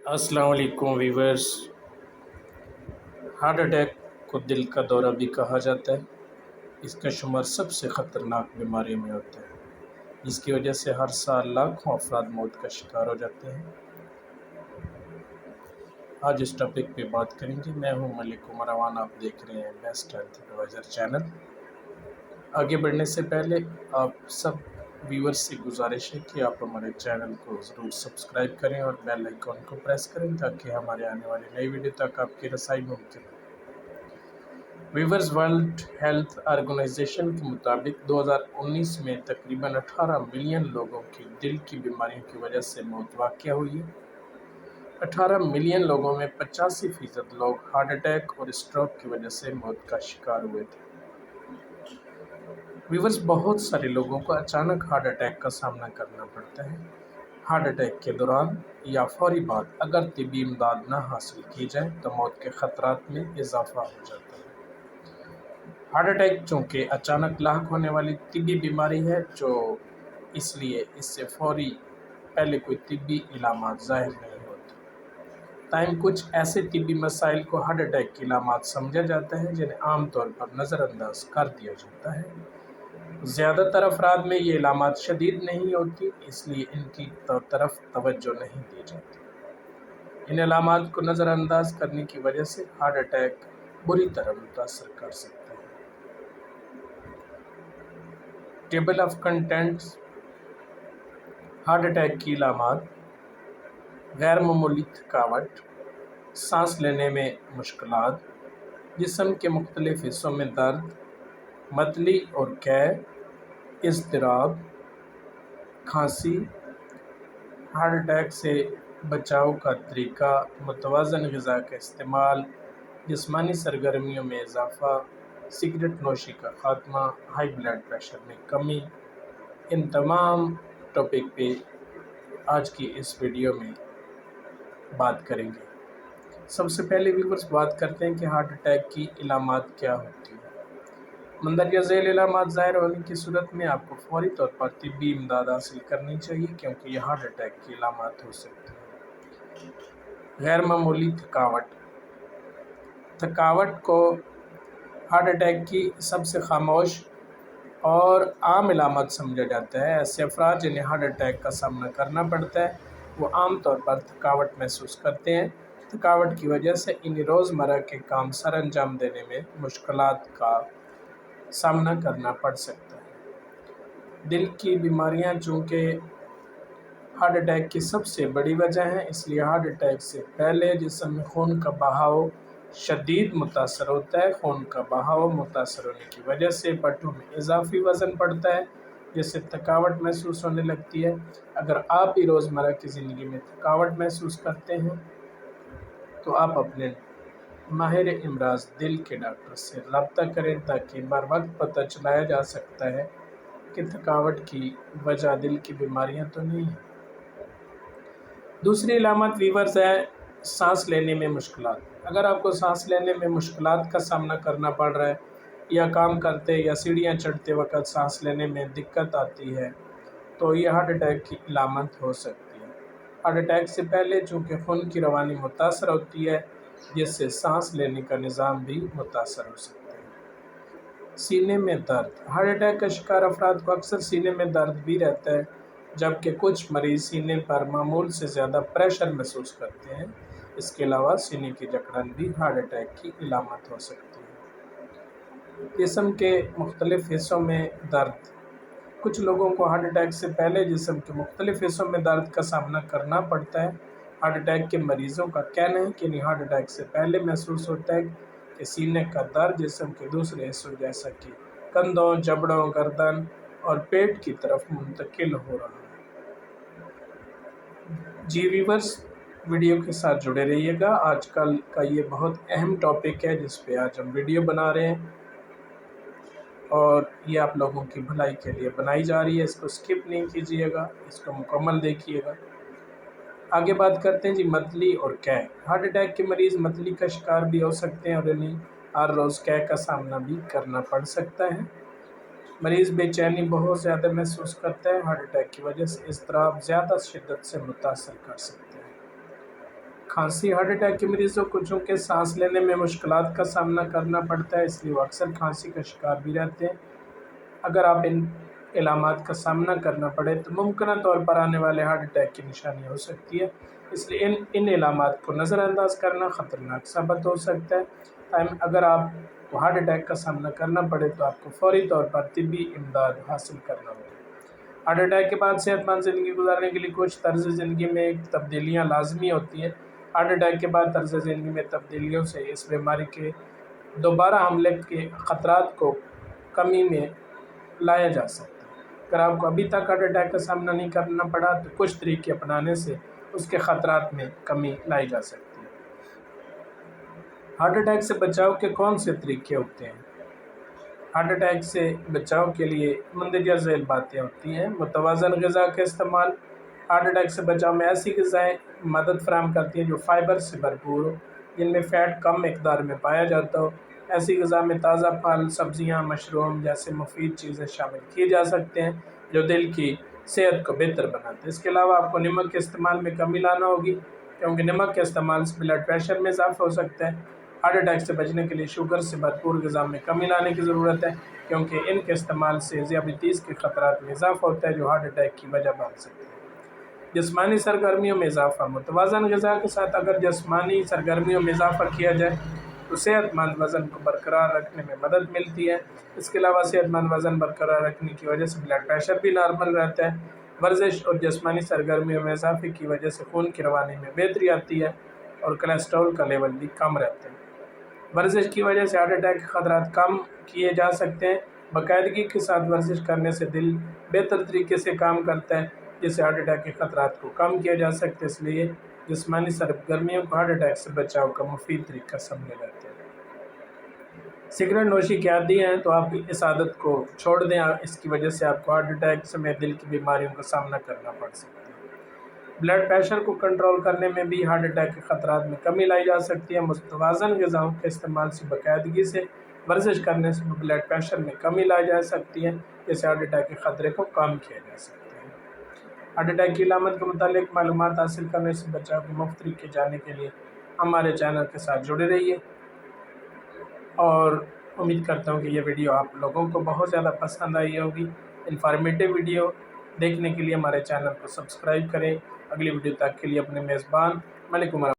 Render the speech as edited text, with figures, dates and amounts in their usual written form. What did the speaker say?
अस्सलाम वालेकुम viewers. Heart attack को दिल का दौरा भी कहा जाता है। इसका शुमार सबसे ख़तरनाक बीमारी में होता है, जिसकी वजह से हर साल लाखों अफराद मौत का शिकार हो जाते हैं। आज इस टॉपिक पे बात करेंगे। मैं हूं मलिक उमर अवान, आप देख रहे हैं बेस्ट हेल्थ एडवाइज़र चैनल। आगे बढ़ने से पहले आप सब व्यूअर्स से गुजारिश है कि आप हमारे चैनल को ज़रूर सब्सक्राइब करें और बेल आइकॉन को प्रेस करें ताकि हमारे आने वाली नई वीडियो तक आपकी रसाई मुमकिन हो। व्यूअर्स, वर्ल्ड हेल्थ ऑर्गेनाइजेशन के मुताबिक 2019 में तकरीबन 18 मिलियन लोगों की दिल की बीमारियों की वजह से मौत वाक़या हुई है। 18 मिलियन लोगों में 85% लोग हार्ट अटैक और स्ट्रोक की वजह से मौत का शिकार हुए थे। व्यूअर्स, बहुत सारे लोगों को अचानक हार्ट अटैक का सामना करना पड़ता है। हार्ट अटैक के दौरान या फौरी बाद अगर तिब्बी इमदाद न हासिल की जाए तो मौत के खतरात में इजाफा हो जाता है। हार्ट अटैक चूँकि अचानक लाक होने वाली तिब्बी बीमारी है, जो इसलिए इससे फौरी पहले कोई तिब्बी इलामात ज़ाहिर नहीं होती। ताहम कुछ ऐसे तिब्बी मसाइल को हार्ट अटैक की इलामात समझा जाता है जिन्हें आम तौर पर नज़रअंदाज कर दिया जाता है। ज़्यादातर अफराद में ये इलामात शदीद नहीं होती, इसलिए इनकी तरफ तवज्जो नहीं दी जाती। इन इलामात को नज़रअंदाज करने की वजह से हार्ट अटैक बुरी तरह मुतासर कर सकता है। Table of contents. Heart attack की इलामात: गैर मामूली थकावट, सांस लेने में मुश्किलात, जिस्म के मुख्तलिफ हिस्सों में दर्द, मतली और कै, इज़्तिराब, खांसी। हार्ट अटैक से बचाव का तरीका: मुतवाज़न ग़िज़ा का इस्तेमाल, जिस्मानी सरगर्मियों में इजाफ़ा, सिगरेट नोशी का ख़ात्मा, हाई ब्लड प्रेशर में कमी। इन तमाम टॉपिक पे आज की इस वीडियो में बात करेंगे। सबसे पहले व्यूअर्स बात करते हैं कि हार्ट अटैक की इलामात क्या होती है। मंदरजा झैल इलामात ज़ाहिर होने की सूरत में आपको फौरी तौर पर तिब्बी इमदाद हासिल करनी चाहिए, क्योंकि यह हार्ट अटैक की इलामात हो सकती है। गैर मामूली थकावट। थकावट को हार्ट अटैक की सबसे खामोश और आम इलामत समझा जाता है। ऐसे अफराद जिन्हें हार्ट अटैक का सामना करना पड़ता है वो आम तौर पर थकावट महसूस करते हैं। थकावट की वजह से इन्हें रोज़मर्रा के काम सर अंजाम देने में मुश्किलात का सामना करना पड़ सकता है। दिल की बीमारियां चूँकि हार्ट अटैक की सबसे बड़ी वजह है, इसलिए हार्ट अटैक से पहले जिस्म में खून का बहाव शदीद मुतासर होता है। खून का बहाव मुतासर होने की वजह से पट्टों में इजाफी वज़न बढ़ता है, जिससे थकावट महसूस होने लगती है। अगर आप भी रोज़मर्रा की ज़िंदगी में थकावट महसूस करते हैं तो आप अपने माहिर इमराज़ दिल के डॉक्टर से रब्ता करें, ताकि बर वक्त पता चलाया जा सकता है कि थकावट की वजह दिल की बीमारियां तो नहीं है। दूसरी इलामत व्यूअर्स है सांस लेने में मुश्किलात। अगर आपको सांस लेने में मुश्किलात का सामना करना पड़ रहा है या काम करते या सीढ़ियाँ चढ़ते वक्त सांस लेने में दिक्कत आती है तो ये हार्ट अटैक की इलामत हो सकती है। हार्ट अटैक से पहले चूँकि खून की रवानी मुतासर होती है, जिससे सांस लेने का निज़ाम भी मुतासर हो सकता है। सीने में दर्द। हार्ट अटैक का शिकार अफराद को अक्सर सीने में दर्द भी रहता है, जबकि कुछ मरीज़ सीने पर मामूल से ज़्यादा प्रेशर महसूस करते हैं। इसके अलावा सीने की जकड़न भी हार्ट अटैक की इलामत हो सकती है। जिस्म के मुख्तलिफ हिस्सों में दर्द। कुछ लोगों को हार्ट अटैक से पहले जिस्म के मुख्तलिफ हिस्सों में दर्द का सामना करना पड़ता है। हार्ट अटैक के मरीज़ों का कहना है कि इन्हें हार्ट अटैक से पहले महसूस होता है कि सीने का दर्द जिस्म के दूसरे हिस्सों जैसा कि कंधों, जबड़ों, गर्दन और पेट की तरफ मुंतकिल हो रहा है। जी व्यूअर्स, वीडियो के साथ जुड़े रहिएगा। आजकल का ये बहुत अहम टॉपिक है जिस पे आज हम वीडियो बना रहे हैं और ये आप लोगों की भलाई के लिए बनाई जा रही है। इसको स्किप नहीं कीजिएगा, इसको मुकम्मल देखिएगा। आगे बात करते हैं जी मतली और कै। हार्ट अटैक के मरीज़ मतली का शिकार भी हो सकते हैं और इन्हें हर रोज़ कै का सामना भी करना पड़ सकता है। मरीज़ बेचैनी बहुत ज़्यादा महसूस करता है। हार्ट अटैक की वजह से इज़्तिराब ज़्यादा शिद्दत से मुतासर कर सकते हैं। کھانسی ہارٹ اٹیک کے مریضوں کو چونکہ سانس لینے میں مشکلات کا سامنا کرنا پڑتا ہے، اس لیے وہ اکثر کھانسی کا شکار بھی رہتے ہیں۔ اگر آپ ان علامات کا سامنا کرنا پڑے تو ممکنہ طور پر آنے والے ہارٹ اٹیک کی نشانی ہو سکتی ہے، اس لیے ان علامات کو نظر انداز کرنا خطرناک ثابت ہو سکتا ہے۔ اگر آپ کو ہارٹ اٹیک کا سامنا کرنا پڑے تو آپ کو فوری طور پر طبی امداد حاصل کرنا ہوگا۔ ہارٹ اٹیک کے بعد صحت مند زندگی گزارنے کے لیے کچھ طرز زندگی میں تبدیلیاں لازمی ہوتی ہیں۔ ہارٹ اٹیک کے بعد طرز زندگی میں تبدیلیوں سے اس بیماری کے دوبارہ حملے کے خطرات کو کمی میں لایا جا سکتا ہے۔ اگر آپ کو ابھی تک ہارٹ اٹیک کا سامنا نہیں کرنا پڑا تو کچھ طریقے اپنانے سے اس کے خطرات میں کمی لائی جا سکتی ہے۔ ہارٹ اٹیک سے بچاؤ کے کون سے طریقے ہوتے ہیں؟ ہارٹ اٹیک سے بچاؤ کے لیے مندرجہ ذیل باتیں ہوتی ہیں۔ متوازن غذا کا استعمال۔ ہارٹ اٹیک سے بچاؤ میں ایسی غذائیں مدد فراہم کرتی ہیں جو فائبر سے بھرپور ہو، جن میں فیٹ کم مقدار میں پایا جاتا ہو۔ ایسی غذا میں تازہ پھل، سبزیاں، مشروم جیسے مفید چیزیں شامل کیے جا سکتے ہیں جو دل کی صحت کو بہتر بناتے ہیں۔ اس کے علاوہ آپ کو نمک کے استعمال میں کمی لانا ہوگی، کیونکہ نمک کے استعمال سے بلڈ پریشر میں اضافہ ہو سکتا ہے۔ ہارٹ اٹیک سے بچنے کے لیے شوگر سے بھرپور غذا میں کمی لانے کی ضرورت ہے، کیونکہ ان کے استعمال سے ذیابیطس کے خطرات میں اضافہ ہوتا ہے جو ہارٹ اٹیک کی وجہ بن سکتے ہیں۔ جسمانی سرگرمیوں میں اضافہ۔ متوازن غذا کے ساتھ اگر جسمانی سرگرمیوں میں اضافہ کیا جائے تو صحت مند وزن کو برقرار رکھنے میں مدد ملتی ہے۔ اس کے علاوہ صحت مند وزن برقرار رکھنے کی وجہ سے بلڈ پریشر بھی نارمل رہتا ہے۔ ورزش اور جسمانی سرگرمیوں میں اضافے کی وجہ سے خون کی روانی میں بہتری آتی ہے اور کولیسٹرول کا لیول بھی کم رہتا ہے۔ ورزش کی وجہ سے ہارٹ اٹیک کے خطرات کم کیے جا سکتے ہیں۔ باقاعدگی کے ساتھ ورزش کرنے سے دل بہتر طریقے سے کام کرتا ہے، جس سے ہارٹ اٹیک کے خطرات کو کم کیا جا سکتا ہے۔ اس لیے جسمانی سرگرمیوں کو ہارٹ اٹیک سے بچاؤ کا مفید طریقہ سمجھا جاتا ہے۔ سگریٹ نوشی کے عادی ہیں تو آپ اس عادت کو چھوڑ دیں، اس کی وجہ سے آپ کو ہارٹ اٹیک سمیت دل کی بیماریوں کا سامنا کرنا پڑ سکتا ہے۔ بلڈ پریشر کو کنٹرول کرنے میں بھی ہارٹ اٹیک کے خطرات میں کمی لائی جا سکتی ہے۔ متوازن غذاؤں کے استعمال سے باقاعدگی سے ورزش کرنے سے بلڈ پریشر میں کمی لائی جا سکتی ہے، جس سے ہارٹ اٹیک کے خطرے کو کم کیا جا سکتا ہے۔ ہارٹ اٹیک کی علامت کے متعلق معلومات حاصل کرنے سے بچاؤ کے مختلف طریقے جاننے کے لیے ہمارے چینل کے ساتھ جڑے رہیے، اور امید کرتا ہوں کہ یہ ویڈیو آپ لوگوں کو بہت زیادہ پسند آئی ہوگی۔ انفارمیٹیو ویڈیو دیکھنے کے لیے ہمارے چینل کو سبسکرائب کریں۔ اگلی ویڈیو تک کے لیے اپنے میزبان ملک عمر